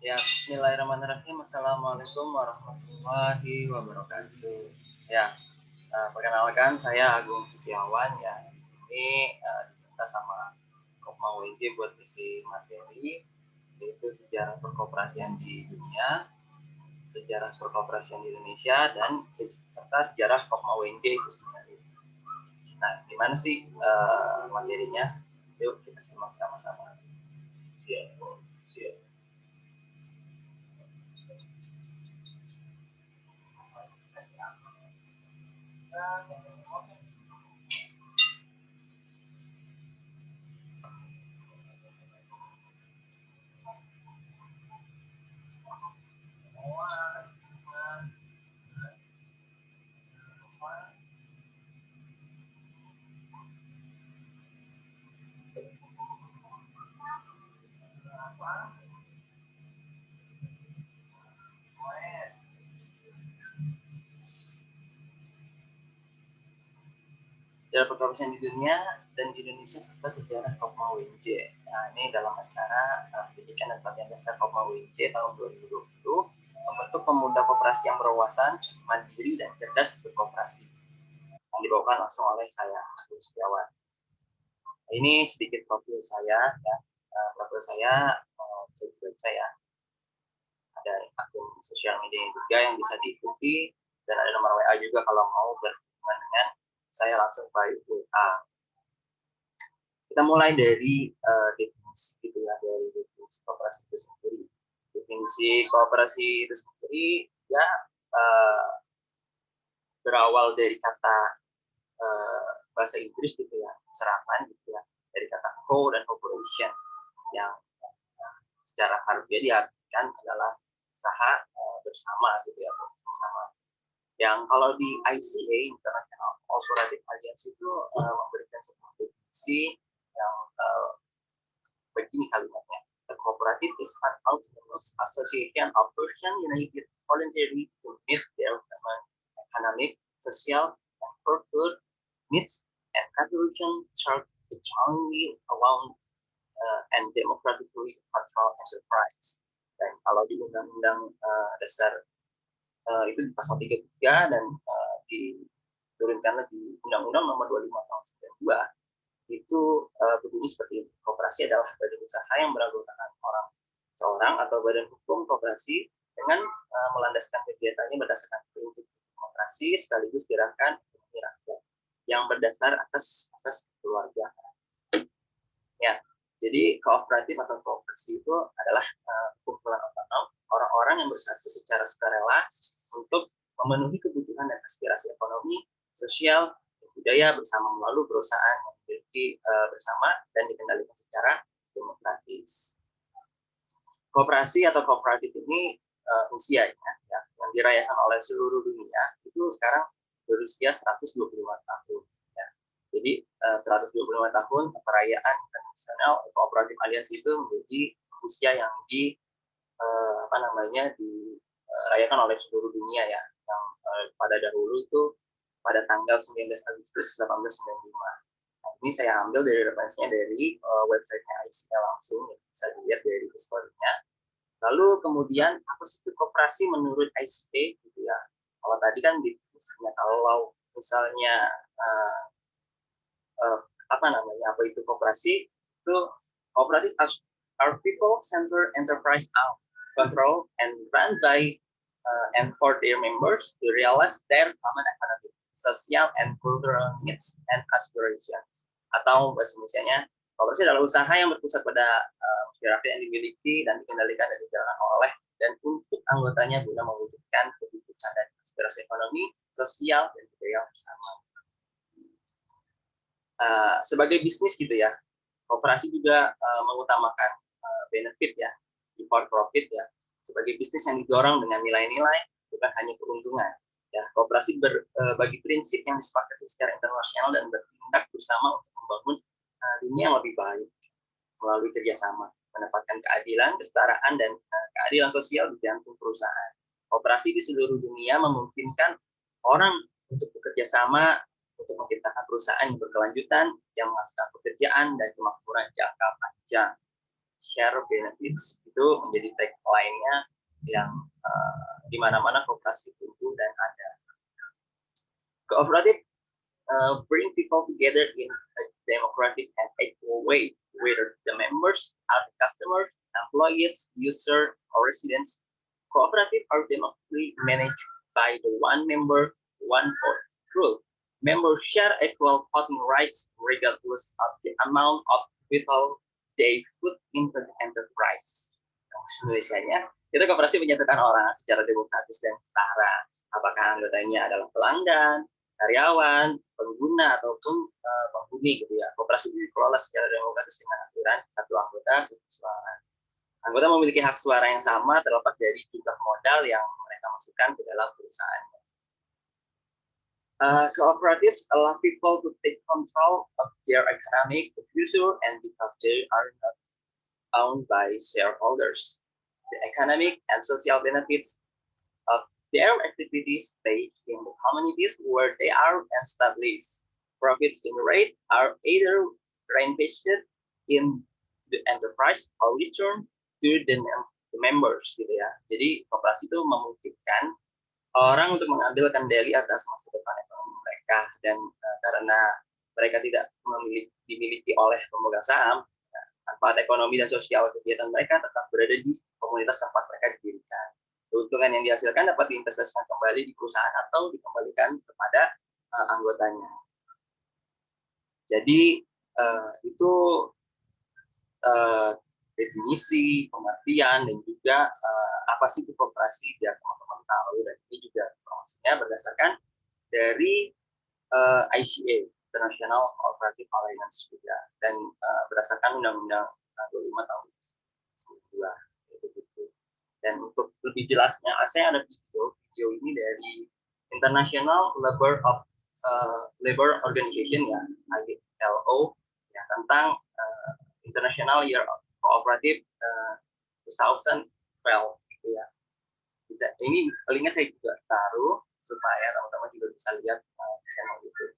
Ya, bismillahirrahmanirrahim. Assalamualaikum warahmatullahi wabarakatuh. Ya, perkenalkan saya Agung Setiawan ya. Di sini diminta sama Kopma WG buat isi materi yaitu sejarah perkoperasian di dunia, sejarah perkoperasian di Indonesia dan serta sejarah Kopma WG itu sendiri. Nah, gimana sih materinya? Yuk kita simak sama-sama. Ya, ya. Sejarah perkoperasian di dunia dan di Indonesia serta sejarah Kopma WJ. Nah, ini dalam acara pendidikan dan pelatihan dasar Kopma WJ tahun 2020 membentuk pemuda koperasi yang berwawasan, mandiri dan cerdas berkoperasi. Yang dibawakan langsung oleh saya, Agus Setiawan. Ini sedikit profil saya, ya. Profil saya bisa dibaca ya. Ada akun sosial media juga yang bisa diikuti dan ada nomor WA juga kalau mau berhubungan dengan saya langsung by WA. Kita mulai dari definisi gitu ya, dari definisi kooperasi itu sendiri. Definisi kooperasi itu sendiri ya berawal dari kata bahasa Inggris gitu ya, serapan gitu ya, dari kata co dan cooperation yang secara harfiah diartikan adalah usaha bersama gitu ya, bersama. Yang kalau di ICA International Cooperative Alliance itu memberikan sebuah definisi yang begini kalimatnya. The cooperative is an autonomous association of persons united voluntarily to meet their economic, social, and cultural needs and contribution serve the jointly around and democratically control enterprise. Dan kalau di Undang-Undang Dasar itu di pasal 33 dan diturunkan lagi Undang-Undang Nomor 25 tahun 92 itu berbunyi seperti ini. Koperasi adalah badan usaha yang beranggotakan seorang atau badan hukum koperasi dengan melandaskan kegiatannya berdasarkan prinsip demokrasi sekaligus gerakan ekonomi rakyat yang berdasar atas asas keluarga. Ya, jadi kooperatif atau kooperasi itu adalah kumpulan otonom orang-orang yang bersatu secara sukarela untuk memenuhi kebutuhan dan aspirasi ekonomi, sosial, dan budaya bersama melalui perusahaan yang memiliki bersama dan dikendalikan secara demokratis. Kooperasi atau kooperatif ini usianya ya, yang dirayakan oleh seluruh dunia itu sekarang berusia 125 tahun. Ya. Jadi 125 tahun perayaan internasional Cooperative Alliance itu menjadi usia yang dirayakan oleh seluruh dunia ya. Yang pada dahulu itu pada tanggal 19 Agustus 1895. Nah, ini saya ambil dari referensinya dari websitenya ICA langsung, ya. Bisa dilihat dari historinya. Lalu kemudian apa sih itu koperasi menurut ICA gitu ya? Kalau tadi kan misalnya kalau misalnya apa itu koperasi? Itu cooperative are people-centered enterprise control and run by and for their members to realize their common economic, social, and cultural needs and aspirations. Atau bahasa Indonesia-nya, koperasi adalah usaha yang berpusat pada masyarakat yang dimiliki dan dikendalikan dan dijalankan oleh dan untuk anggotanya guna mewujudkan kebutuhan dan aspirasi ekonomi, sosial, dan budaya bersama. Sebagai bisnis gitu ya, koperasi juga mengutamakan benefit ya, before profit ya, sebagai bisnis yang didorong dengan nilai-nilai bukan hanya keuntungan. Ya, koperasi berbagi prinsip yang disepakati secara internasional dan bertindak bersama untuk membangun dunia yang lebih baik melalui kerjasama, menempatkan keadilan, kesetaraan, dan keadilan sosial di jantung perusahaan. Koperasi di seluruh dunia memungkinkan orang untuk bekerja sama untuk menciptakan perusahaan yang berkelanjutan, yang menghasilkan pekerjaan dan kemakmuran jangka panjang. share benefits itu menjadi tagline-nya yang di mana-mana koperasi tumbuh dan ada. Cooperative bring people together in a democratic and equal way, whether the members are the customers, employees, users, or residents. Cooperative are democratically managed by the one member, one vote rule. Members share equal voting rights regardless of the amount of capital they put into the enterprise. Indonesia-nya, itu koperasi menyatukan orang secara demokratis dan setara. Apakah anggotanya adalah pelanggan, karyawan, pengguna, ataupun penghuni gitu ya. Koperasi itu dikelola secara demokratis dengan aturan satu anggota, satu suara. Anggota memiliki hak suara yang sama terlepas dari jumlah modal yang mereka masukkan ke dalam perusahaan. Cooperatives allow people to take control of their economic future and because they are not owned by shareholders. The economic and social benefits of their activities based in the communities where they are established. Profits generated are either reinvested in the enterprise or returned to the members gitu ya. Jadi koperasi itu memungkinkan orang untuk mengambil kendali atas masa depan ekonomi mereka dan karena mereka tidak dimiliki oleh pemegang saham, manfaat ekonomi dan sosial kegiatan mereka tetap berada di komunitas tempat mereka didirikan. Keuntungan yang dihasilkan dapat diinvestasikan kembali di perusahaan atau dikembalikan kepada anggotanya. Jadi itu definisi, pengertian, dan juga apa sih itu koperasi biar teman-teman tahu. Dan ini juga informasinya berdasarkan dari ICA, International Cooperative Alliance juga, dan berdasarkan Undang-Undang 25 tahun 1992. Dan untuk lebih jelasnya, saya ada video ini dari International Labor Organization ya, ILO, ya, tentang International Year of Cooperative 2012 gitu ya. Ini linknya saya juga taruh supaya teman-teman juga bisa lihat channel YouTube.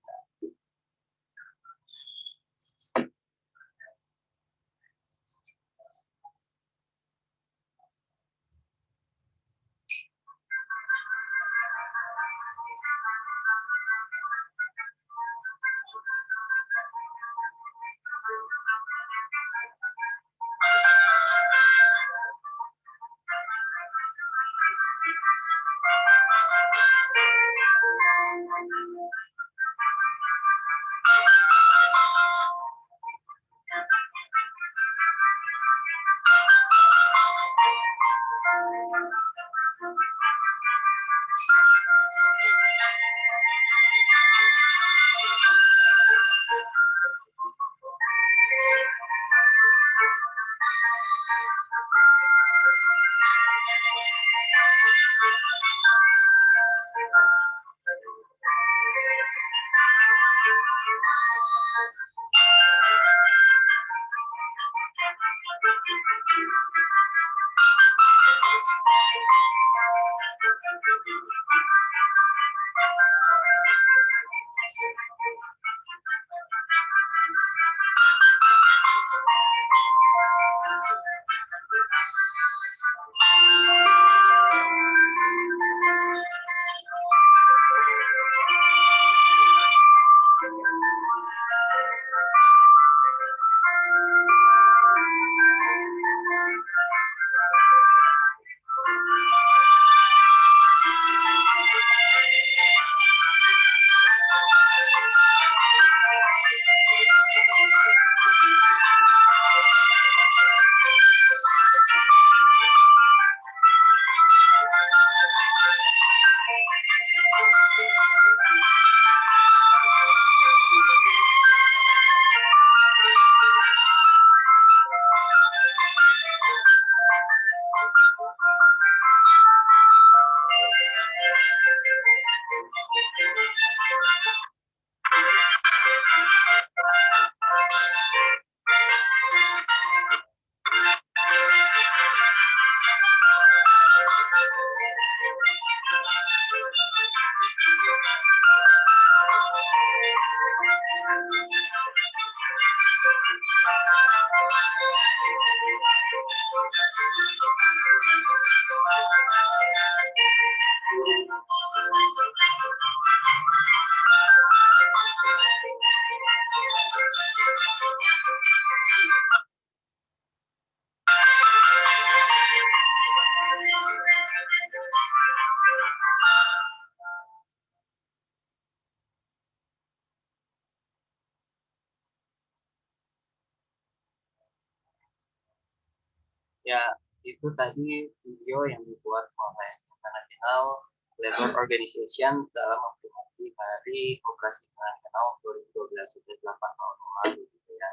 Ya, itu tadi video yang dibuat oleh International Labour Organization dalam memperingati Hari Koperasi Internasional 2012 sudah 8 tahun lalu gitu ya.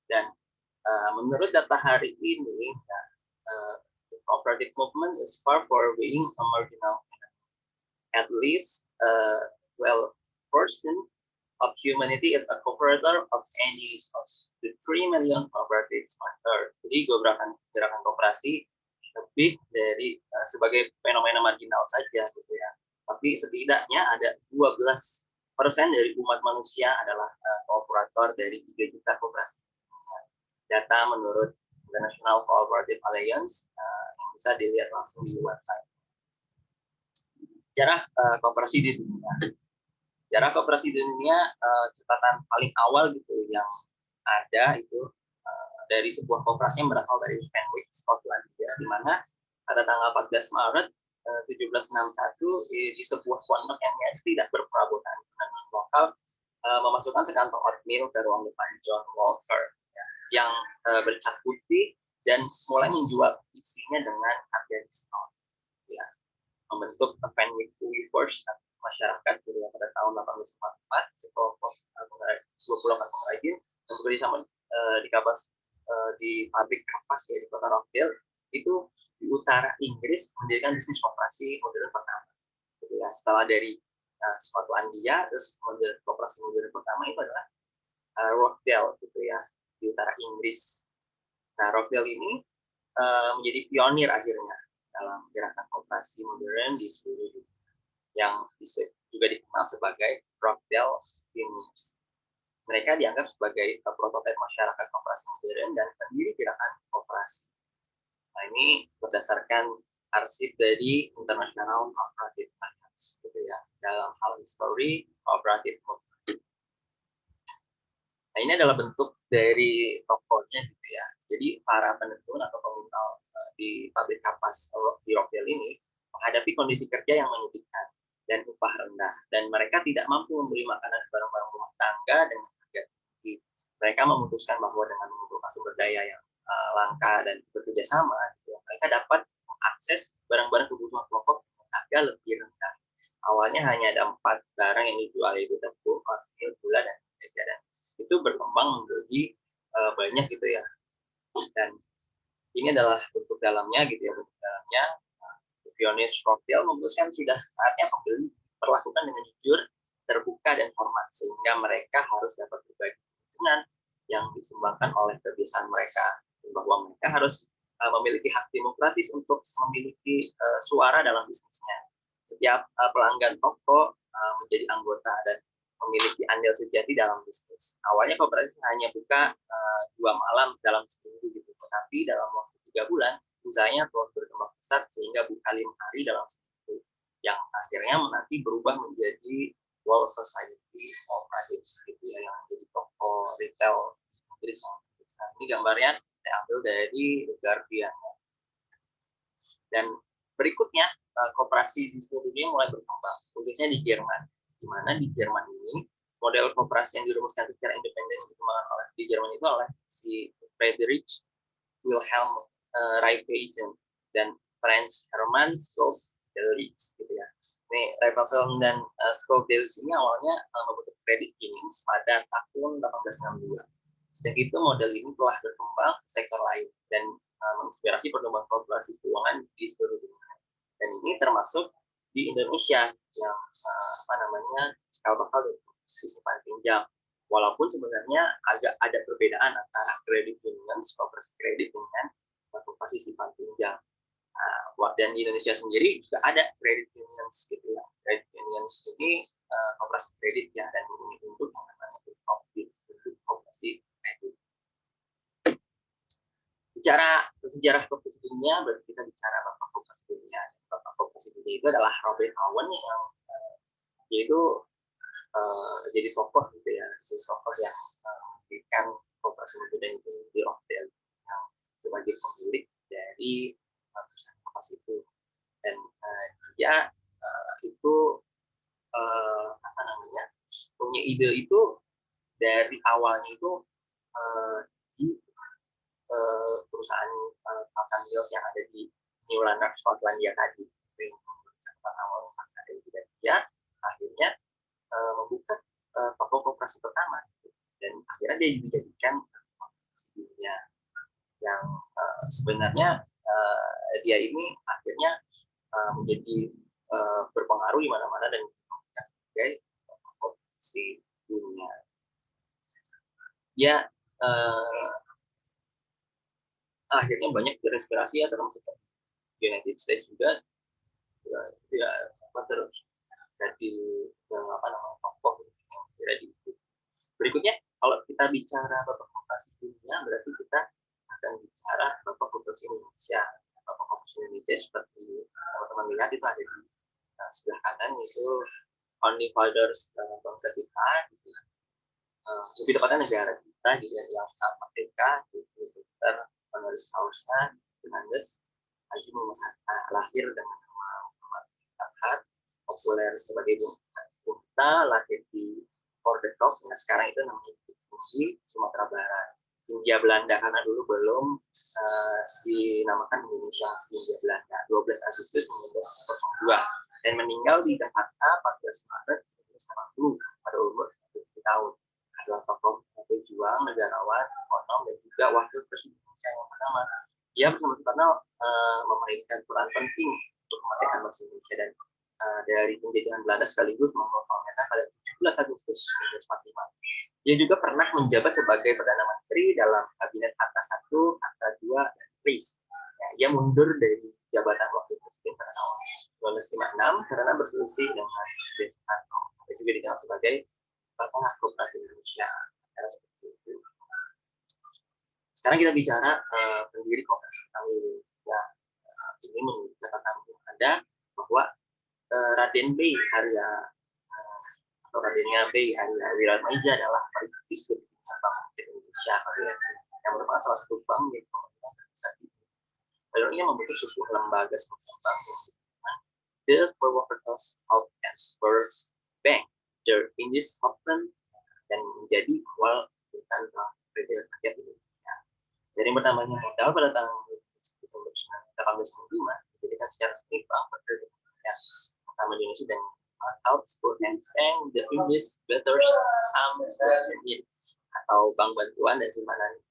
Dan menurut data hari ini, the cooperative movement is far from being a marginal. At least 12% of humanity is a cooperator of any of the 3 million cooperatives on Earth. Jadi gerakan kooperasi lebih dari sebagai fenomena marginal saja gitu ya. Tapi setidaknya ada 12% dari umat manusia adalah kooperator dari 3 juta kooperasi. Data menurut International Cooperative Alliance yang bisa dilihat langsung di website. Sejarah kooperasi di dunia. Sejarah kooperasi di dunia, catatan paling awal gitu yang ada itu dari sebuah kooperasi yang berasal dari Fenwick, Skotlandia, di mana pada tanggal 14 Maret 1761 di sebuah pondok yang tidak berperabotan lokal memasukkan sekantong oatmeal ke ruang depan John Walker yang bercat putih dan mulai menjual isinya dengan harga diskon. Ya, membentuk Fenwick Weavers masyarakat gitu ya, pada tahun 1844 sekelompok 28 pengrajin yang bekerja sama di kapas di pabrik kapas ya di kota Rockdale itu di utara Inggris mendirikan bisnis koperasi modern pertama gitu ya. Setelah dari Skotlandia, terus koperasi modern pertama itu adalah Rockdale gitu ya di utara Inggris. Nah, Rockdale ini menjadi pionir akhirnya dalam gerakan koperasi modern di seluruh dunia yang juga dikenal sebagai Rockdale Pioneers. Mereka dianggap sebagai prototipe masyarakat koperasi modern dan pendiri gerakan koperasi. Nah, ini berdasarkan arsip dari International Cooperative Alliance gitu ya, dalam hal history cooperative movement. Nah, ini adalah bentuk dari tokohnya gitu ya. Jadi para penenun atau pemintal di pabrik kapas di Rockdale ini menghadapi kondisi kerja yang menyedihkan dan upah rendah, dan mereka tidak mampu membeli makanan barang-barang rumah tangga dengan harga tinggi. Mereka memutuskan bahwa dengan mengumpulkan sumber daya yang langka dan bekerja sama, gitu, mereka dapat mengakses barang-barang kebutuhan pokok dengan harga lebih rendah. Awalnya hanya ada 4 barang yang dijual, yaitu tepung, oatmeal, gula, dan mentega, dan itu berkembang menjadi banyak gitu ya. Dan ini adalah bentuk dalamnya gitu ya, bentuk dalamnya. Pioneer Rockdale memutuskan sudah saatnya pembeli diperlakukan dengan jujur, terbuka, dan hormat, sehingga mereka harus dapat berbagi keuntungan yang disumbangkan oleh kebiasaan mereka, bahwa mereka harus memiliki hak demokratis untuk memiliki suara dalam bisnisnya. Setiap pelanggan toko menjadi anggota dan memiliki andil sejati dalam bisnis. Awalnya koperasi hanya buka 2 malam dalam seminggu gitu, tapi dalam waktu 3 bulan usahanya terus berkembang pesat sehingga buka 5 hari dalam seminggu, yang akhirnya nanti berubah menjadi Wall Society Cooperatives gitu ya, yang menjadi toko retail Inggris yang besar. Ini gambarnya saya ambil dari The Guardian. Dan berikutnya koperasi di seluruh dunia mulai berkembang, khususnya di Jerman, di mana di Jerman ini model koperasi yang dirumuskan secara independen dikembangkan oleh di Jerman itu oleh si Friedrich Wilhelm Raiffeisen dan Franz Hermann Scholdelitz gitu ya. Ini Raiffeisen dan Scholdelitz ini awalnya membentuk credit unions pada tahun 1862. Sejak itu model ini telah berkembang ke sektor lain dan menginspirasi pertumbuhan korporasi keuangan di seluruh dunia. Dan ini termasuk di Indonesia yang cikal bakal dari simpan pinjam. Walaupun sebenarnya agak ada perbedaan antara credit union, koperasi kredit dengan koperasi simpan pinjam. Dan di Indonesia sendiri juga ada credit unions gitu ya. Credit unions ini koperasi kredit ya, dan ini untuk yang namanya koperasi kredit. Bicara sejarah koperasi dunia berarti kita bicara Bapak Koperasi Dunia. Bapak Koperasi Dunia itu adalah Robert Owen yang dia itu jadi tokoh gitu ya, jadi tokoh yang mendirikan koperasi muda di Rockdale yang sebagai pemilik dari perusahaan koperasi itu. Dan dia itu apa namanya, punya ide itu dari awalnya itu di perusahaan Falcon Mills yang ada di New Lanark, Skotlandia tadi. Itu yang awal dari dia akhirnya membuka toko koperasi pertama, dan akhirnya dia dijadikan koperasi dunia yang sebenarnya dia ini akhirnya menjadi berpengaruh di mana-mana dan sebagai koperasi dunia. Dia akhirnya banyak terinspirasi ya, termasuk United States juga ya terus jadi apa namanya tokoh yang kira di itu. Berikutnya kalau kita bicara Bapak Koperasi Dunia berarti kita akan bicara Bapak Koperasi Indonesia. Bapak Koperasi Indonesia seperti teman-teman lihat itu ada di sebelah kanan, itu founding fathers bangsa kita gitu. Lebih tepatnya negara kita gitu ya, yang sangat merdeka gitu. Dr. Honoris Causa Fernandes Haji Muhammad Hatta, lahir dengan nama Muhammad Hatta, populer sebagai Bung Hatta, lahir di Ordekok, yang sekarang itu namanya Provinsi Sumatera Barat, Hindia Belanda, karena dulu belum dinamakan Indonesia Hindia Belanda, 12 Agustus 1902, dan meninggal di Jakarta 14 Maret 1980 pada umur 70 tahun. Adalah tokoh pejuang, negarawan, ekonom, dan juga wakil presiden Indonesia yang pertama. Dia bersama Soekarno memainkan peran penting untuk kemerdekaan bangsa Indonesia dan dari penjajahan Belanda sekaligus membawa pemerintah pada 17 Agustus 1945. Dia juga pernah menjabat sebagai Perdana Menteri dalam Kabinet Hatta I, Hatta II, dan Pris. Ya, ia mundur dari jabatan wakil presiden pada tahun 1956 karena berselisih dengan Presiden Soekarno. Dia juga dikenal sebagai Bapak Koperasi Indonesia. Seperti itu. Sekarang kita bicara pendiri koperasi kami. Ya, ini menurut catatan yang ada bahwa Raden B. Arya atau Radennya B. Arya Wiratmaja adalah perintis berdirinya Bank Indonesia yang merupakan salah satu bank yang pemerintah terbesar di dunia. Lalu ia membentuk sebuah lembaga semacam bank yang disebut The Purwokerto Health and Spurs Bank, The Indies Scotland, dan menjadi awal perusahaan Bank Federal Rakyat Indonesia. Jadi pertamanya modal pada tahun Desember 1895 dijadikan secara resmi Bank Federal Rakyat pertama di Indonesia dan Health Spurs Bank The English Betters atau bank bantuan dan simpanan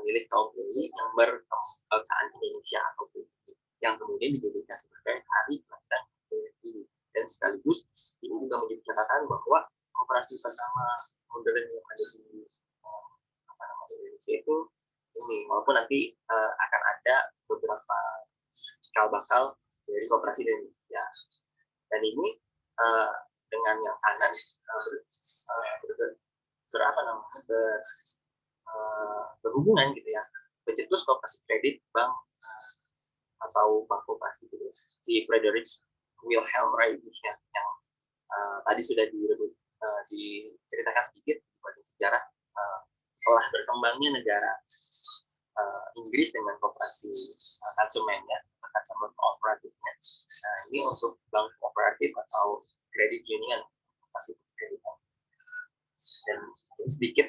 milik kaum buruh yang berkebangsaan Indonesia atau PBB, yang kemudian dijadikan sebagai hari kelahiran PBB. Dan sekaligus ini juga menjadi catatan bahwa koperasi pertama modern yang ada di Indonesia itu ini, walaupun nanti akan ada beberapa cikal bakal dari koperasi di Indonesia. Dan ini dengan yang kanan berhubungan gitu ya, pencetus koperasi kredit bank atau bank koperasi gitu ya. Si Frederick Wilhelm Reich ya, yang tadi sudah diceritakan sedikit di sejarah setelah berkembangnya negara Inggris dengan koperasi konsumennya, consumer kooperatifnya. Nah, ini untuk bank kooperatif atau credit union, koperasi kreditan. Dan sedikit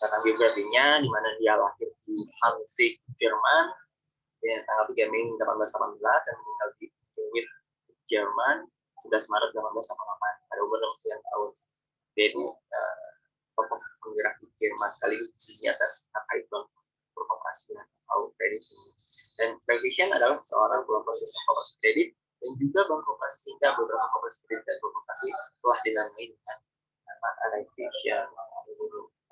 tentang biografinya, di mana dia lahir di Hansik, Jerman, tanggal 3 Mei 1818 dan meninggal di Munich, Jerman, 11 Maret 1888 pada umur 69 tahun. Jadi tokoh penggerak di Jerman sekaligus dunia terkait berkoperasi atau kredit. Dan Prevision adalah seorang kelompok sistem koperasi kredit dan juga bank koperasi, sehingga beberapa koperasi kredit dan koperasi telah dinamai dengan nama Prevision.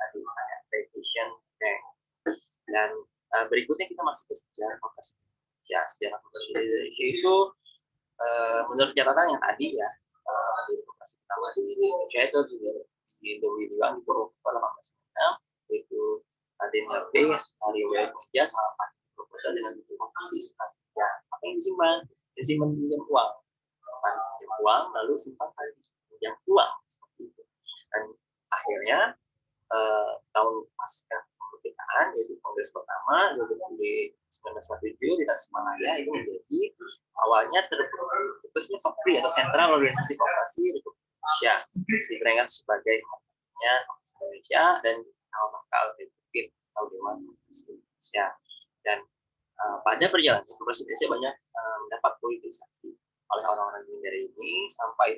Tadi ada Prevision Bank. Dan berikutnya kita masuk ke sejarah koperasi Indonesia. Sejarah koperasi Indonesia itu menurut catatan yang tadi ya, di koperasi pertama di Indonesia itu di Dewiluang di Purwokerto 1896, yaitu Raden B. Arya Wiratmaja sama Pak modal dengan bentuk koperasi simpan. Ya, apa yang disimpan? Disimpan pinjam uang, simpan pinjam uang, lalu simpan lagi pinjam uang seperti itu. Dan akhirnya tahun pasca kemerdekaan, yaitu Kongres pertama di 1947 di Tasikmalaya, itu menjadi awalnya terbentuknya SOKRI atau Sentral Organisasi Koperasi Republik Indonesia, diperingkat sebagai Indonesia dan Nawakal Republik Dewan Indonesia. Dan pada perjalanan Koperasi Indonesia banyak mendapat politisasi oleh orang-orang dari ini, sampai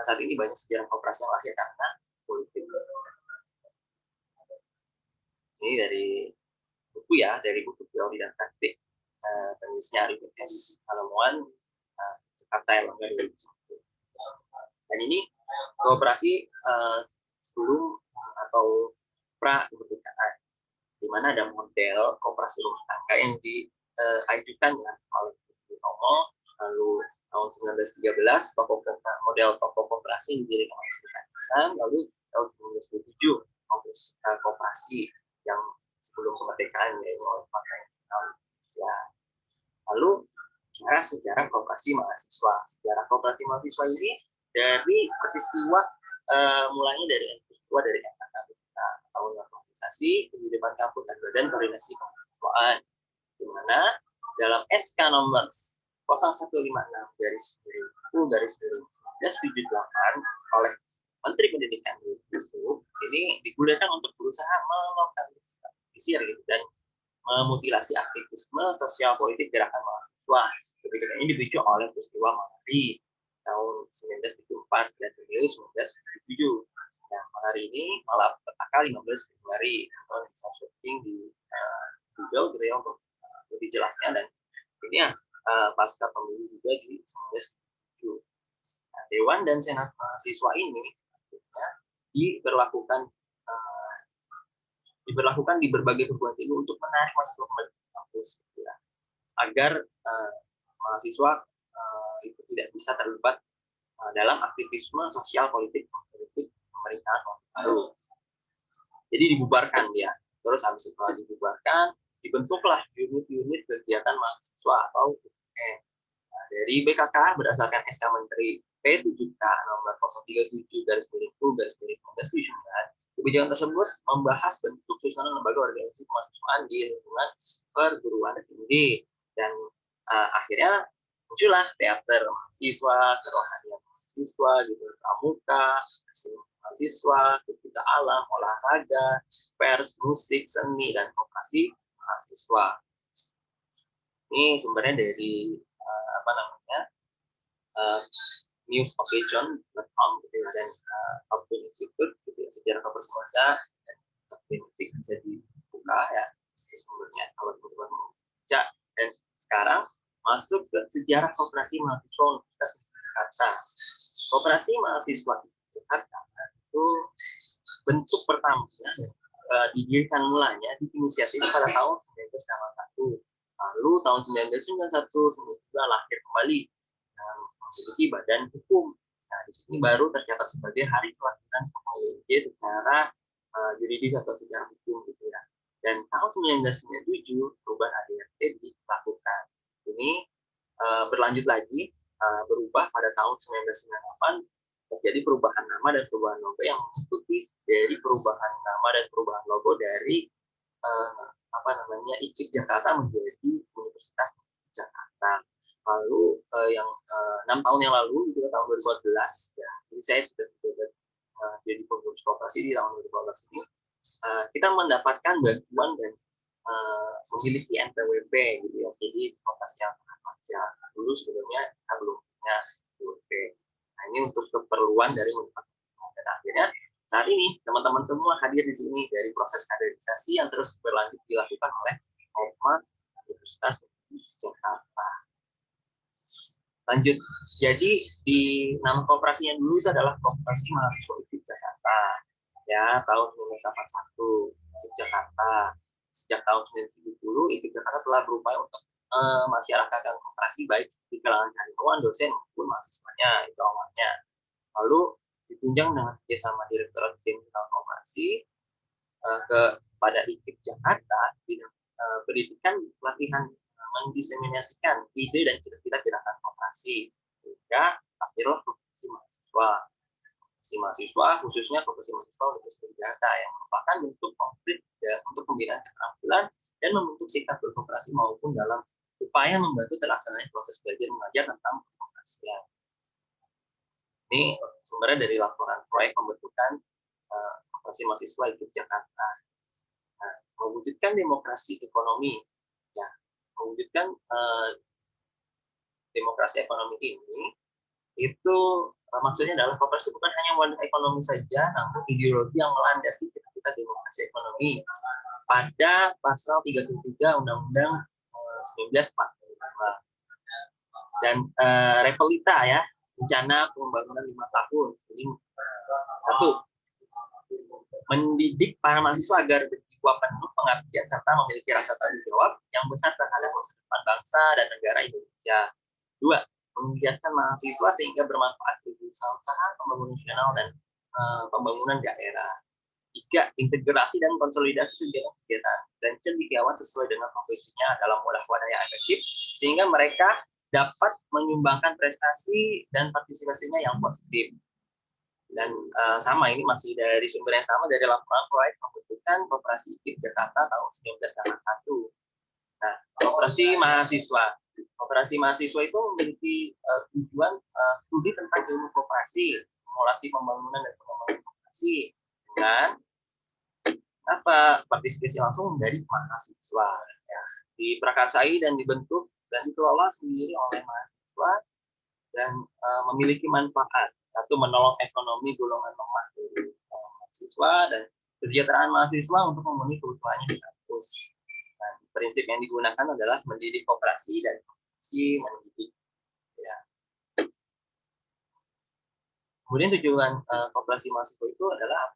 saat ini banyak sejarah koperasi yang lahir karena politik. Ini dari buku ya, dari buku Teori dan Praktik penulisnya Arifin S. Halemuan, Jakarta Erlangga 2001. Dan ini kooperasi sebelum atau pra kemerdekaan, di mana ada model kooperasi rumah tangga yang diajukan ya oleh Bung Tomo. Lalu tahun 1913 model toko kooperasi didirikan oleh Serikat Islam. Lalu tahun 1927 Kongres kooperasi yang sebelum kemerdekaan yaitu oleh Partai Indonesia. Lalu sejarah kooperasi mahasiswa. Sejarah kooperasi mahasiswa ini dari peristiwa mulanya dari peristiwa dari tahun organisasi kehidupan kampus dan badan koordinasi kemahasiswaan, di mana dalam SK nomor 0156 garis 1978 oleh Menteri Pendidikan itu ini digunakan untuk berusaha melokalisir gitu, dan memutilasi aktivisme sosial politik gerakan mahasiswa. Kebijakan ini dipicu oleh peristiwa Mahari tahun 1974 dan Juli 1977. Nah, Mahari ini malah bertanggal 15 Februari. Kalau bisa searching di Google gitu ya untuk lebih jelasnya. Dan ini pasca pemilu juga di 1977. Nah, Dewan dan Senat mahasiswa ini diberlakukan di berbagai perguruan tinggi untuk menarik mahasiswa kembali ke kampus, ya, agar mahasiswa itu tidak bisa terlibat dalam aktivisme sosial politik pemerintahan baru. Jadi dibubarkan dia. Terus habis setelah dibubarkan, dibentuklah unit-unit kegiatan mahasiswa atau UKM. Dari BKK berdasarkan SK Menteri P7K nomor 037 garis-1979, kebijakan tersebut membahas bentuk susunan lembaga organisasi kemahasiswaan di lingkungan perguruan tinggi, dan akhirnya muncullah teater mahasiswa, kerohanian mahasiswa, gitu, pramuka, mahasiswa, ketika alam, olahraga, pers, musik, seni, dan vokasi mahasiswa. Ini sumbernya dari newsoccasion.com gitu ya, dan Output Institute gitu ya, sejarah koperasi dan politik bisa dibuka ya sumbernya kalau teman-teman mau baca. Dan sekarang masuk ke sejarah koperasi mahasiswa Universitas Jakarta. Koperasi mahasiswa Jakarta itu bentuk pertamanya didirikan mulanya diinisiasi pada tahun 1991. Lalu tahun 1991 sudah lahir kembali memiliki badan hukum. Nah, di sini baru tercatat sebagai hari kelahiran KPUJ secara yuridis atau secara hukum gitu ya. Dan tahun 1997 perubahan ADRT dilakukan. Ini berlanjut lagi berubah pada tahun 1998, terjadi perubahan nama dan perubahan logo yang mengikuti dari perubahan nama dan perubahan logo dari IKIP Jakarta menjadi Universitas Jakarta. Lalu yang 6 tahun yang lalu, juga tahun 2014, ya, ini saya sudah jadi pengurus koperasi di tahun 2014 ini, kita mendapatkan bantuan dan memiliki NPWP gitu ya. Jadi koperasi yang ya, dulu sebelumnya kita belum punya NPWP. Nah, ini untuk keperluan dari mendapatkan. Dan akhirnya saat ini teman-teman semua hadir di sini dari proses kaderisasi yang terus berlanjut dilakukan oleh Universitas Jakarta. Lanjut, jadi di nama kooperasi yang dulu itu adalah Koperasi Mahasiswa IKIP Jakarta, ya, tahun 1981 IKIP Jakarta. Sejak tahun 1970 IKIP Jakarta telah berupaya untuk masyarakatkan kooperasi baik di kalangan karyawan, dosen maupun mahasiswanya, itu awalnya. Lalu ditunjang dengan kerjasama Direktorat Jenderal Koperasi kepada IKIP Jakarta, bidang pendidikan pelatihan mendiseminasikan ide dan cita-cita gerakan koperasi sehingga akhirnya profesi mahasiswa khususnya profesi mahasiswa Universitas Data yang merupakan bentuk konkret ya, untuk pembinaan keterampilan dan membentuk sikap berkoperasi maupun dalam upaya membantu terlaksananya proses belajar mengajar tentang koperasian. Ini sumbernya dari laporan proyek pembentukan koperasi mahasiswa Yogyakarta. Nah, mewujudkan demokrasi ekonomi, ya, mewujudkan demokrasi ekonomi ini itu maksudnya adalah koperasi bukan hanya wadah ekonomi saja, namun ideologi yang melandasi cita-cita demokrasi ekonomi pada pasal 33 Undang-Undang 1945 dan Repelita ya, rencana pembangunan 5 tahun. Jadi satu, mendidik para mahasiswa agar berjiwa penuh pengabdian serta memiliki rasa tanggung jawab yang besar terhadap masa depan bangsa dan negara Indonesia. Dua, menggiatkan mahasiswa sehingga bermanfaat bagi usaha-usaha pembangunan nasional dan pembangunan daerah. Tiga, integrasi dan konsolidasi kegiatan-kegiatan dan cendekiawan sesuai dengan profesinya dalam wadah-wadah yang efektif sehingga mereka dapat menyumbangkan prestasi dan partisipasinya yang positif. Dan sama ini masih dari sumber yang sama dari laporan proyek pembentukan Koperasi IKIP Jakarta tahun 1981. Nah, Koperasi mahasiswa itu memiliki tujuan studi tentang ilmu koperasi, simulasi pembangunan dan pengembangan koperasi dengan partisipasi langsung dari mahasiswa. Ya, diprakarsai dan dibentuk dan dikelola sendiri oleh mahasiswa dan memiliki manfaat. Satu, menolong ekonomi golongan lemah dari mahasiswa dan kesejahteraan mahasiswa untuk memenuhi kebutuhannya di kampus. Dan prinsip yang digunakan adalah mendidik koperasi dan koperasi mendidik. Ya. Kemudian tujuan koperasi mahasiswa itu adalah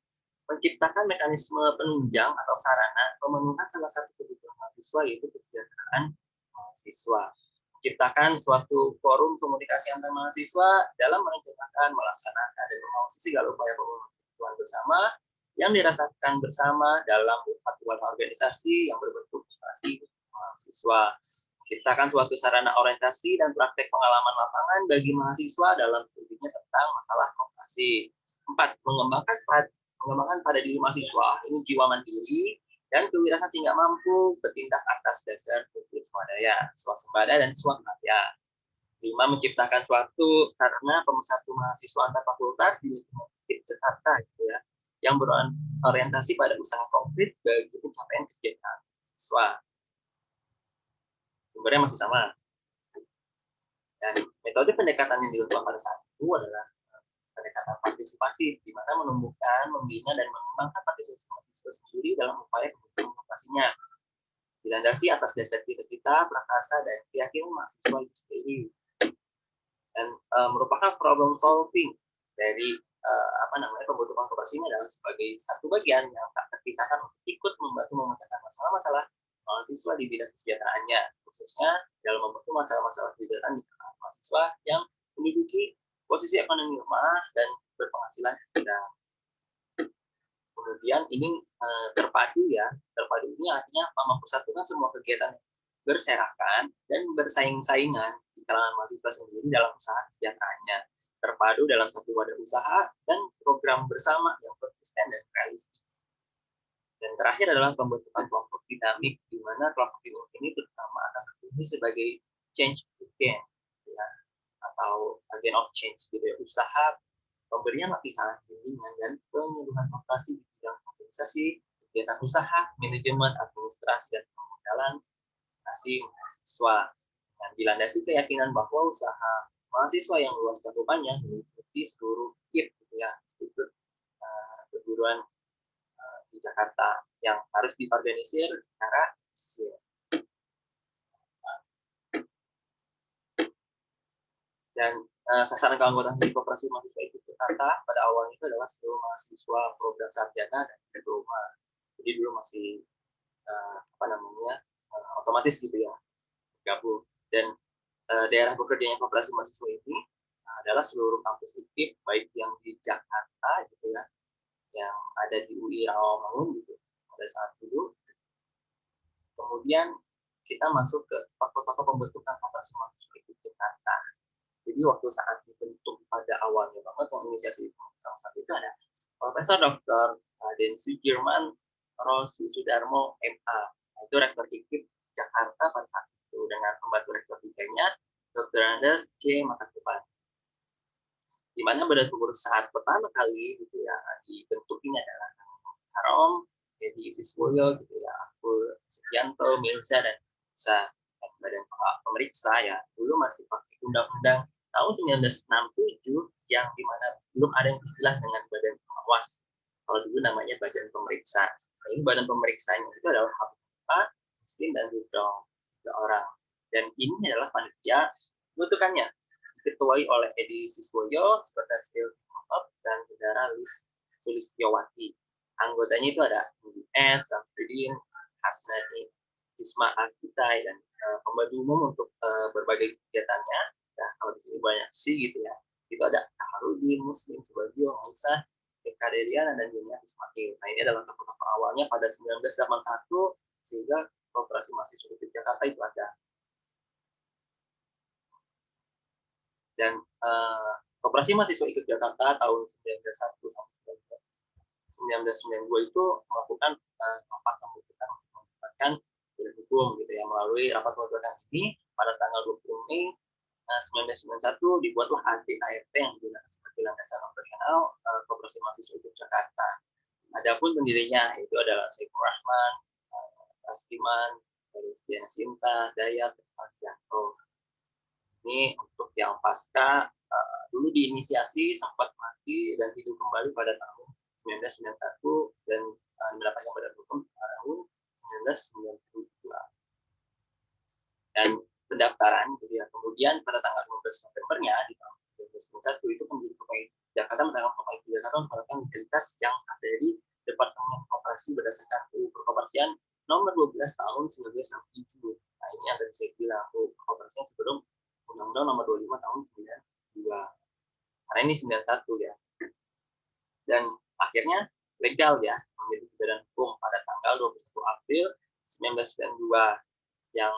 menciptakan mekanisme penunjang atau sarana pemenuhan salah satu kebutuhan mahasiswa yaitu kesejahteraan mahasiswa. Menciptakan suatu forum komunikasi antar mahasiswa dalam merencanakan, melaksanakan, dan mengawasi segala upaya pemenuhan bersama yang dirasakan bersama dalam satuan organisasi yang berbentuk koperasi mahasiswa. Menciptakan suatu sarana orientasi dan praktek pengalaman lapangan bagi mahasiswa dalam studinya tentang masalah koperasi. 4. Mengembangkan pada diri mahasiswa ini jiwa mandiri dan kewirausahaan sehingga mampu bertindak atas dasar prinsip swadaya, swasembada dan swakarya. 5. Menciptakan suatu sarana pemersatu mahasiswa antar fakultas di lingkungan Jakarta gitu ya, yang berorientasi pada usaha konkret bagi pencapaian kesejahteraan mahasiswa. Sumbernya masih sama. Dan metode pendekatan yang dilakukan pada saat itu adalah pendekatan partisipatif, di mana menumbuhkan, membina, dan mengembangkan partisipasi mahasiswa sendiri dalam upaya komunikasinya. Dilandasi atas dasar cita-cita, prakarsa, dan keyakinan mahasiswa itu sendiri. Dan merupakan problem solving dari pembentukan koperasi ini adalah sebagai satu bagian yang tak terpisahkan untuk ikut membantu memecahkan masalah-masalah mahasiswa di bidang kesejahteraannya, khususnya dalam membantu masalah-masalah kesejahteraan di kalangan mahasiswa yang menduduki posisi ekonomi lemah dan berpenghasilan rendah. Kemudian ini terpadu ini artinya mempersatukan semua kegiatan berserakan dan bersaing-saingan di kalangan mahasiswa sendiri dalam usaha kesejahteraannya, terpadu dalam satu wadah usaha dan program bersama yang konsisten dan realistis. Dan terakhir adalah pembentukan kelompok dinamik, di mana kelompok dinamik ini terutama akan berfungsi sebagai change agent, ya, atau agen of change gitu ya, usaha pemberian latihan, bimbingan, dan penyuluhan operasi di bidang organisasi, kegiatan usaha, manajemen, administrasi, dan pemodalan mahasiswa. Dan dilandasi keyakinan bahwa usaha mahasiswa yang luas cakupannya meliputi seluruh KIP, gitu ya, institut perguruan di Jakarta yang harus diorganisir secara sosial. Dan sasaran keanggotaan di koperasi mahasiswa itu Jakarta pada awalnya itu adalah seluruh mahasiswa program sarjana dan diploma. Jadi dulu masih otomatis gitu ya gabung. Dan daerah bekerjanya koperasi mahasiswa ini adalah seluruh kampus IKIP baik yang di Jakarta gitu ya, yang ada di UI Rawamangun gitu pada saat dulu, Kemudian kita masuk ke tokoh-tokoh pembentukan Koperasi Mahasiswa IKIP Jakarta. Jadi waktu saat dibentuk pada awalnya banget yang inisiasi salah satu itu ada Profesor Dr. Den Sudirman Rosi Sudarmo MA. Itu rektor IKIP Jakarta pada saat itu dengan pembantu rektor tiganya Dr. Andes C. Matakupan. Di mana badan pengurus saat pertama kali gitu ya dibentuk ini adalah Harom, Edi Siswoyo gitu ya, aku Sugianto, Milza dan bisa badan pemeriksa ya. Dulu masih pakai undang-undang tahun 1967 yang dimana belum ada yang istilah dengan badan pengawas. Kalau dulu namanya badan pemeriksa. Nah, ini badan pemeriksanya itu adalah Habibah, Muslim dan Gudong, 3 orang. Dan ini adalah panitia bentukannya diketuai oleh Edi Siswoyo, Sekretaris Dewan dan Saudara Lis Sulistyowati. Anggotanya itu ada S, Samsudin, Hasnani, Isma Akitai, dan pembantu umum untuk berbagai kegiatannya. Nah, kalau di sini banyak sih gitu ya. Itu ada Taharudin, Muslim, Subagio, Aisyah, Dekaderiana, dan Junia Ismail. Nah, ini adalah tokoh-tokoh awalnya pada 1981 sehingga Koperasi Mahasiswa IKIP Jakarta itu ada. Dan Koperasi Mahasiswa IKIP Jakarta tahun 1991 sampai 1992 itu melakukan rapat pembentukan mendapatkan hukum gitu ya. Melalui rapat pembentukan ini pada tanggal 20 Mei 1991 dibuatlah ADART yang digunakan sebagai landasan operasional Koperasi Mahasiswa IKIP Jakarta. Adapun pendirinya itu adalah Saiful Rahman, Rahdiman, Diana Sinta, Dayat, dan Fardianto. Ini untuk yang pasca dulu diinisiasi sempat mati dan hidup kembali pada tahun 1991 dan mendapatkan badan hukum tahun 1992. Dan pendaftaran gitu ya. Kemudian pada tanggal 15 Novembernya di tahun 1991 itu pendiri Koperasi Jakarta menangkap Koperasi Jakarta merupakan identitas yang ada di Departemen Koperasi berdasarkan UU Perkoperasian nomor 12 tahun 1967. Nah, ini yang tadi saya bilang UU Perkoperasian sebelum Undang-Undang nomor 25 tahun 92. Karena ini 91 ya. Dan akhirnya legal ya menjadi badan hukum pada tanggal 21 April 1992 yang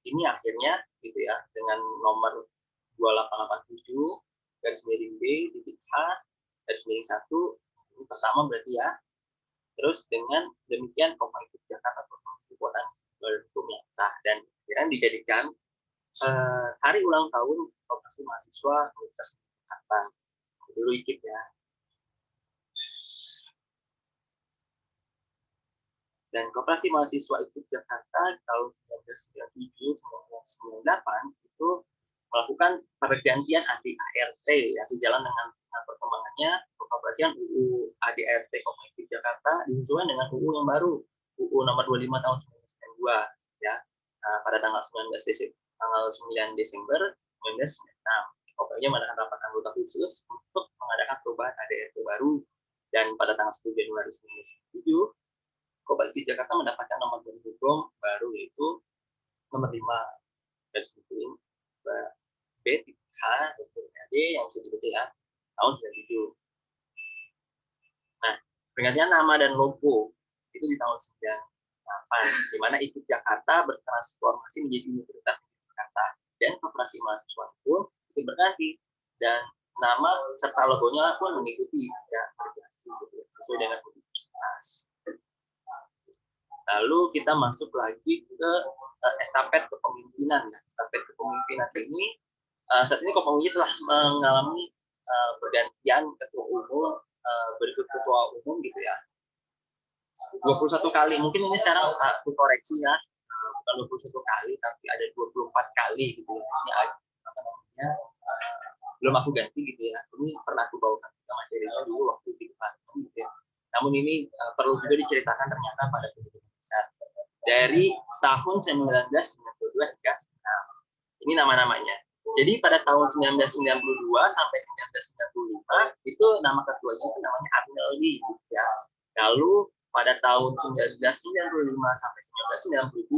ini akhirnya gitu ya dengan nomor 2887 garis miring B titik H garis miring 1 ini pertama berarti ya. Terus dengan demikian Koperasi Jakarta kekuatan badan hukum yang sah dan akhirnya dijadikan hari ulang tahun Koperasi Mahasiswa Universitas Jakarta dulu IKIP ya. Dan Koperasi Mahasiswa IKIP Jakarta tahun 1997-1998 itu melakukan pergantian ADART ya sejalan dengan perkembangannya Koperasian UU ADART Koperasi IKIP Jakarta disesuaikan dengan UU yang baru UU nomor 25 tahun 1992 ya pada tanggal 9 Desember 1996. Koperasinya mengadakan rapat anggota khusus untuk mengadakan perubahan ADART baru dan pada tanggal 10 Januari 1997 Koperasi Jakarta mendapatkan nomor badan hukum baru yaitu nomor 5 garis miring B3H yang bisa dibaca ya tahun 97. Nah, pergantian nama dan logo itu di tahun 98 di mana IKIP Jakarta bertransformasi menjadi Universitas Jakarta dan Koperasi Mahasiswa pun itu berganti dan nama serta logonya pun mengikuti ya berganti sesuai dengan universitas. Lalu kita masuk lagi ke estafet kepemimpinan. Estafet kepemimpinan ini saat ini Kopassus telah mengalami pergantian ketua umum berikut ketua umum gitu ya. 21 kali. Mungkin ini sekarang aku koreksi ya. Bukan 21 kali tapi ada 24 kali gitu ya. Ini apa namanya? Belum aku ganti gitu ya. Ini pernah aku bawakan ke materinya dulu waktu di departemen gitu ya. Namun ini perlu juga diceritakan ternyata pada dari tahun 1992 hingga sekarang. Ini nama-namanya. Jadi pada tahun 1992 sampai 1995 itu nama ketuanya itu namanya Arneldi ya. Lalu pada tahun 1995 sampai 1997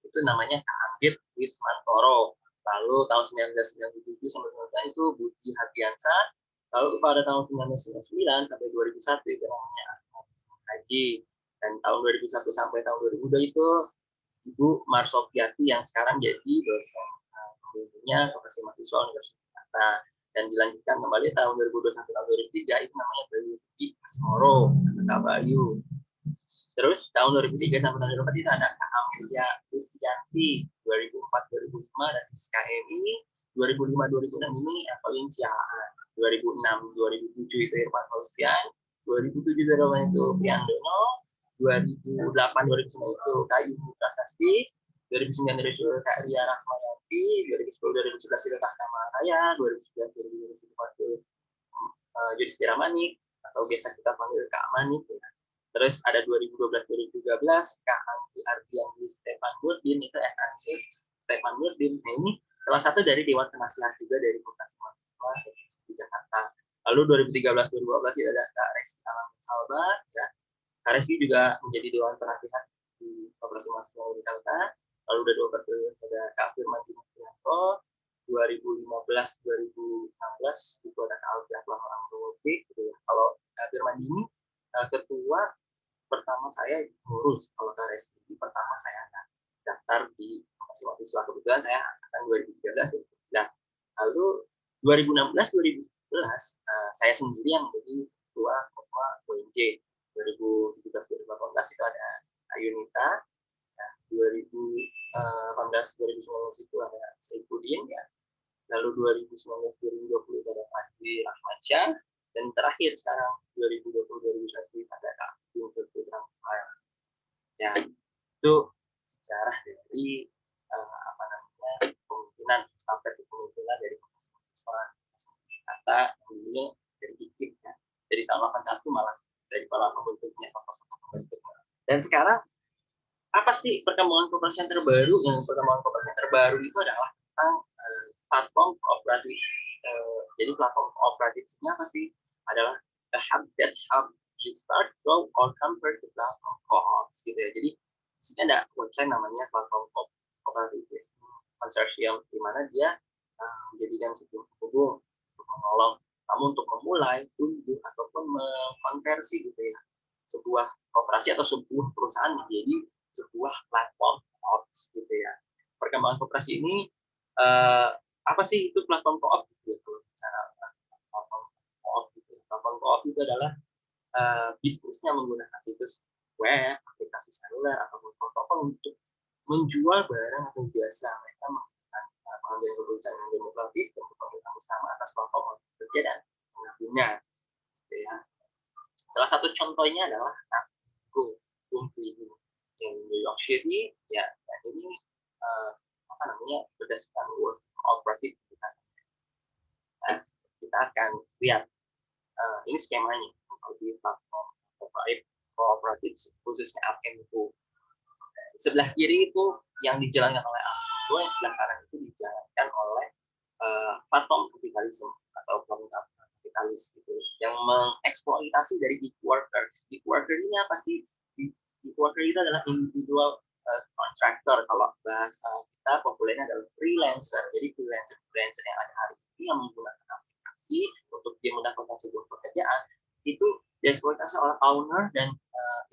itu namanya Kak Anggit Wismantoro. Lalu tahun 1997 sampai 2009 itu Budi Hadiansa. Lalu pada tahun 1999 sampai 2001 itu namanya Haji. Dan tahun 2001 sampai tahun 2002 itu Ibu Marsofiati yang sekarang jadi dosen pembimbingnya Koperasi Mahasiswa Universitas Jakarta, dan dilanjutkan kembali tahun 2021 tahun 2003 itu namanya Bayu Asmoro, Kak Bayu. Terus tahun 2003 sampai tahun 2004 itu ada Kak Amelia Lucianti, 2004-2005 ada Siska Emi, 2005-2006 ini Evelyn Siahaan, 2006-2007 itu Irfan Fauzian, 2007 itu Priandono, 2008-2009 itu Kayu Prasasti, 2009-2010 Kak Ria Rahmayati, 2010-2011 itu Kak Kamaraya, 2011-2014 itu Yudhistira Manik, atau biasa kita panggil Kak Manik. Ya. Terus ada 2012-2013 Kak Anggi Ardian Stefan Nurdin, itu SANIS Stefan Nurdin. Nah, ini salah satu dari Dewan Penasihat juga dari Koperasi Mahasiswa di Jakarta. Lalu 2013-2012 itu ada Kak Reski Alam Salba, ya. Kak Reski juga menjadi Dewan Penasihat di Koperasi Mahasiswa di Jakarta. Lalu udah 2014 ada Kak Firman Dimitrianto, 2015-2016 itu ada Kak Alfi Aklam Orang gitu ya. Kalau Kak Firman ini ketua pertama saya ngurus, kalau Kak Reski pertama saya daftar di Koperasi Mahasiswa, kebetulan saya angkatan 2013-2014. Lalu 2016-2017 saya sendiri yang menjadi ketua ONJ. 2017-2018 itu ada Ayunita, 2018-2019 itu ada Saifuddin, ya. Lalu 2019-2020 ada Fadli Rahmansyah, dan terakhir sekarang 2020-2021 ada Kak Guntur Putra. Ya, itu sejarah dari kemungkinan sampai kemungkinan dari mahasiswa kata dulunya dari IKIP, ya. Dari tahun 81 malah dari pola pembentuknya, dan sekarang apa sih perkembangan koperasi yang terbaru? Yang perkembangan koperasi yang terbaru itu adalah tentang platform kooperatif. Jadi platform kooperatif ini apa sih? Adalah a hub that help you start, grow, or convert to platform co-ops gitu ya. Jadi sebenarnya ada website namanya platform kooperatif consortium, di mana dia menjadikan sebuah penghubung untuk menolong kamu untuk memulai, tumbuh, ataupun mengkonversi gitu ya sebuah kooperasi atau sebuah perusahaan menjadi sebuah platform co-ops gitu ya. Perkembangan kooperasi ini apa sih itu platform co-op gitu? Cara platform co-op gitu. Platform co-op itu adalah bisnisnya menggunakan situs web, aplikasi seluler, ataupun protokol untuk menjual barang atau jasa. Mereka menggunakan pengambilan keputusan yang demokratis dan bekerja bersama atas platform kerja dan pengambilnya. Gitu ya. Salah satu contohnya adalah Kumpul in New York City, ya. Dan ini apa namanya, berdasarkan World Cooperative kita. Nah, kita akan lihat ini skemanya di platform kooperatif khususnya Apenco. Sebelah kiri itu yang dijalankan oleh Apenco, yang sebelah kanan itu dijalankan oleh platform kapitalisme atau platform kapitalis gitu, yang mengeksploitasi dari gig workers. Gig worker ini apa sih? Gig worker itu adalah individual contractor, kalau bahasa kita populernya adalah freelancer. Jadi freelancer yang ada hari ini yang menggunakan aplikasi untuk dia mendapatkan sebuah pekerjaan, itu dieksploitasi oleh owner dan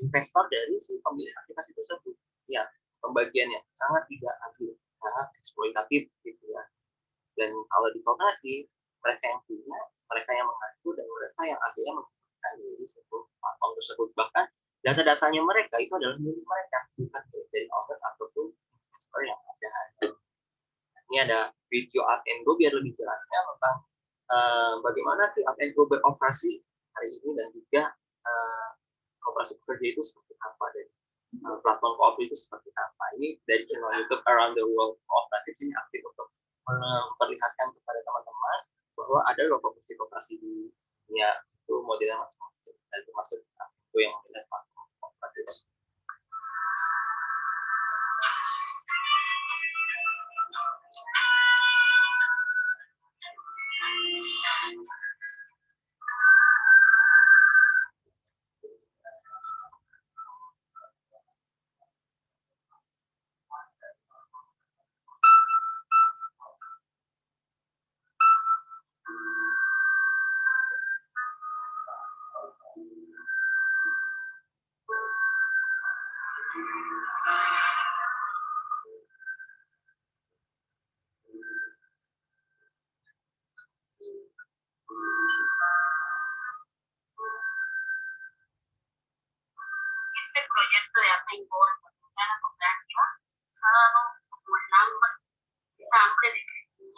investor dari si pemilik aplikasi tersebut. Ya, pembagiannya sangat tidak adil, sangat eksploitatif gitu ya. Dan kalau di koperasi, mereka yang punya, mereka yang mengatur, dan mereka yang akhirnya menggunakan dari sebuah platform tersebut. Bahkan data-datanya mereka itu adalah milik mereka, bukan dari owner ataupun investor yang ada. Ini ada video Up and Go biar lebih jelasnya tentang bagaimana sih Up and Go beroperasi hari ini, dan juga koperasi pekerja itu seperti apa, dan platform kooperatif itu seperti apa. Ini dari channel YouTube Around the World Cooperative ini aktif untuk memperlihatkan kepada teman-teman bahwa ada loh koperasi di dunia itu modelnya macam-macam, dan termasuk itu yang melihat platform kooperatif.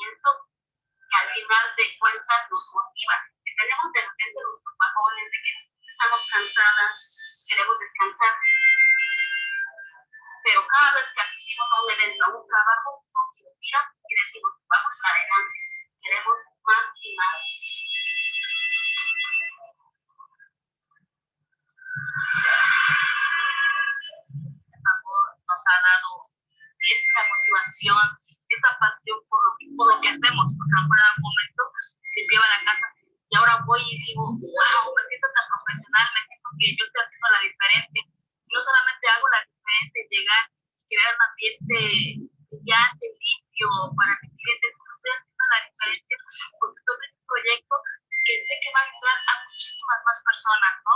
emprendimiento que al final de cuentas nos motiva. Que tenemos de repente los bajones de que estamos cansadas, queremos descansar, pero cada vez que asistimos a un evento, a un trabajo, nos inspira y decimos, vamos para adelante, queremos más y más. Nos ha dado esa motivación, esa pasión por lo que hacemos, porque ahora un momento limpiaba la casa y ahora voy y digo, wow, me siento tan profesional, me siento que yo estoy haciendo la diferencia. No solamente hago la diferencia, llegar y crear un ambiente brillante, limpio para mis clientes, sino estoy haciendo la diferencia porque estoy en un proyecto que sé que va a ayudar a muchísimas más personas, ¿no?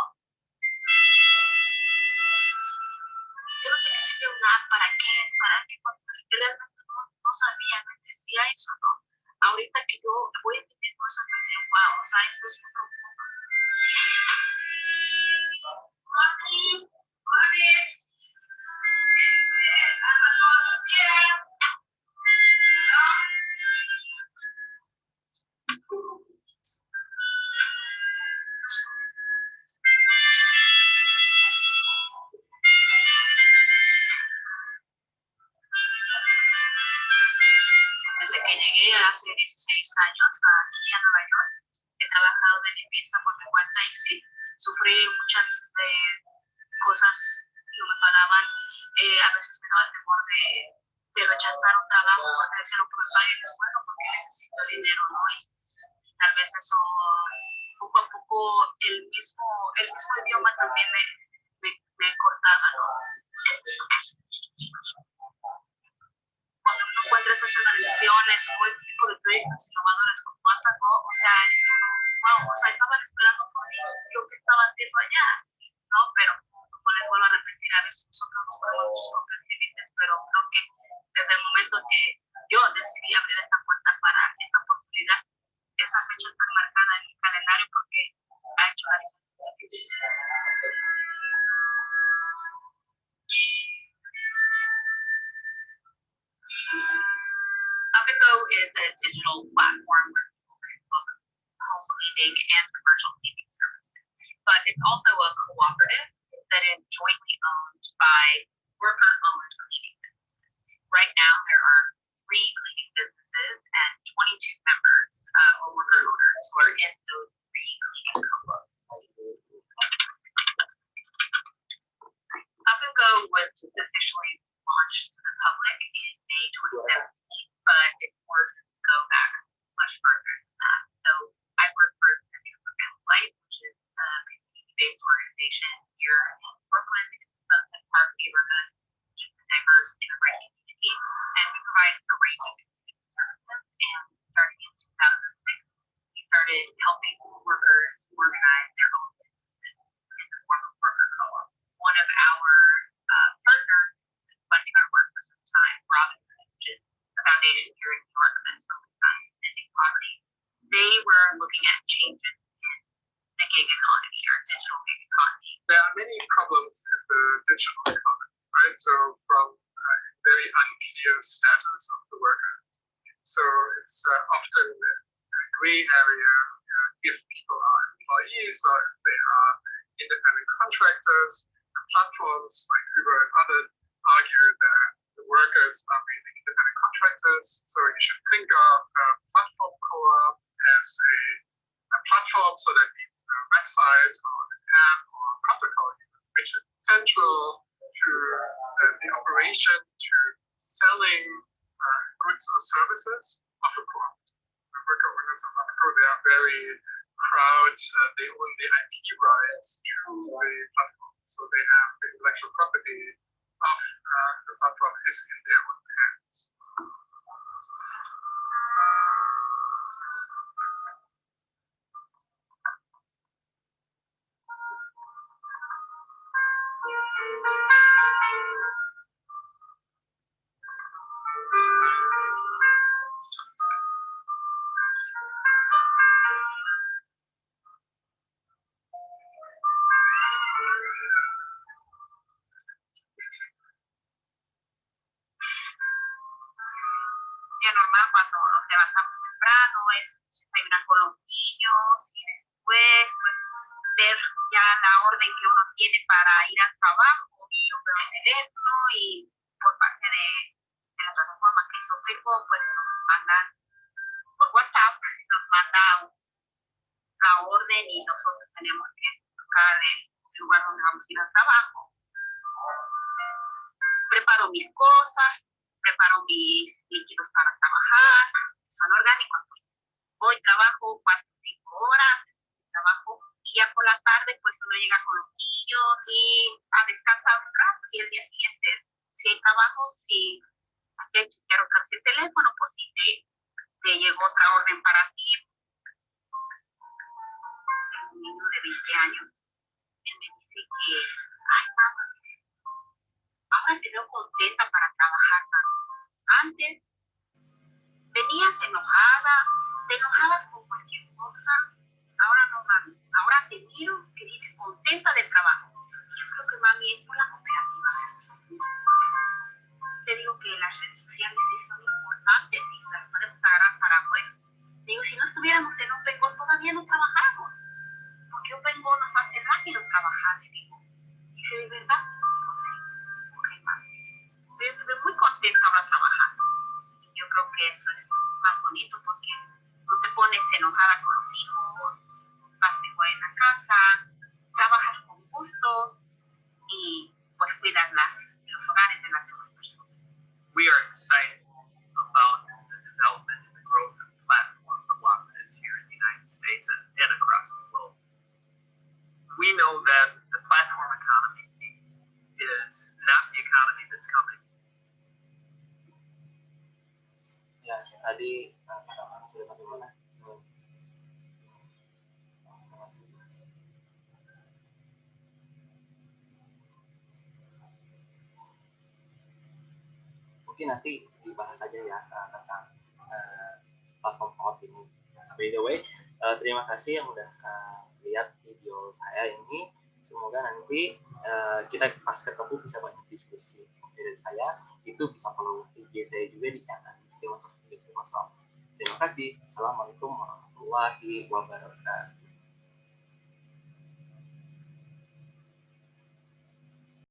Yo no sé qué sirve una app, para qué, yo realmente no sabía, no entendía eso, ¿no? Ahorita que yo voy entendiendo eso también, wow, o sea, esto es otro mundo. Desde que llegué hace 16 años aquí a Nueva York, he trabajado de limpieza por mi cuenta y sí, sufrí muchas cosas que no me pagaban. A veces me daba temor de rechazar un trabajo porque decía lo que me paguen es bueno porque necesito dinero, ¿no? Y tal vez eso, poco a poco, el mismo idioma también me cortaba, ¿no? Cuando uno encuentra esas organizaciones o este tipo de proyectos innovadores como Ataco, o sea, dice uno, wow, o sea, estaban esperando por mí lo que estaba haciendo allá, ¿no? Pero, como les vuelvo a repetir, a veces nosotros nos ponemos nuestros propios límites, pero creo que desde el momento que yo decidí abrir esta puerta para esta oportunidad, esa fecha está marcada en mi calendario porque ha hecho la diferencia. Apico is a digital platform where people can book home cleaning and commercial cleaning services. But it's also a cooperative that is jointly owned by worker-owned cleaning businesses. Right now, there are 3 cleaning businesses and 22 members or worker owners who are in those 3 cleaning co-ops. Up and Go was officially launched to the public in May 2017, but its origins go back much further than that. So I work for Center for Family Life, which is a community-based organization here in Brooklyn. It's a Park neighborhood, which is a diverse immigrant community, and we provide a range of community services. And starting in 2006, we started helping workers organize their own businesses in the form of worker co-ops. One of our partners is funding our work for some time, Robinson, which is a foundation here in New York that's focused on ending poverty. They were looking at changes in the gig economy or digital gig economy. There are many problems in the digital economy, right? So from very unclear status of the worker. So it's often a gray area if people are employees or if they are independent contractors. Platforms like Uber and others argue that the workers are really independent contractors. So you should think of a platform co-op as a platform, so that means a website or an app or a protocol which is central to the operation, to selling goods or services of a co-op. The worker owners of APCO, they are very proud. They own the IP rights to the platform. So they have the intellectual property of the platform is in their own hands. nos levantamos temprano, es desayunar con los niños y después pues, ver ya la orden que uno tiene para ir al trabajo. Yo veo el teléfono y por parte de la plataforma que es Ofeco, pues nos mandan por WhatsApp, nos manda la orden y nosotros tenemos que buscar el lugar donde vamos a ir al trabajo. Preparo mis cosas, preparo mis líquidos para trabajar, son orgánicos. Pues. Voy, trabajo 4 o 5 horas, trabajo y ya por la tarde pues uno llega con los niños y a descansar un rato y el día siguiente si hay trabajo, si hay que chequear otra vez el teléfono por si te llegó otra orden para ti. Un niño de 20 años, él me dice que, ay mamá, ahora te veo contenta para trabajar. Antes venías enojada con cualquier cosa. Ahora no, mami. Ahora te miro que vienes contenta del trabajo. Yo creo que mami es por la cooperativa. Te digo que las redes sociales son importantes y las podemos agarrar para bueno. Digo, si no estuviéramos en Opengo todavía no trabajamos. Porque Opengo nos hace rápido trabajar, le digo. Dice, ¿de verdad? No sé. Ok, mami. Pero estuve muy contenta ahora trabajando. Y yo creo que eso es más bonito porque no te pones enojada con los hijos, vas mejor en la casa, trabajas con gusto y pues cuidas los hogares de las demás personas. We are excited about the development and the growth of platform cooperatives here in the United States and across the world. We know that the platform economy is not the economy that's coming. Ya, tadi kata-kata sudah sampai mana? Mungkin nanti dibahas saja ya tentang platform cloud ini. By the way, terima kasih yang udah lihat video saya ini. Semoga nanti kita pas ketemu bisa banyak diskusi. Dari saya itu bisa follow IG saya juga di @agustinus_. Terima kasih. Assalamualaikum warahmatullahi wabarakatuh.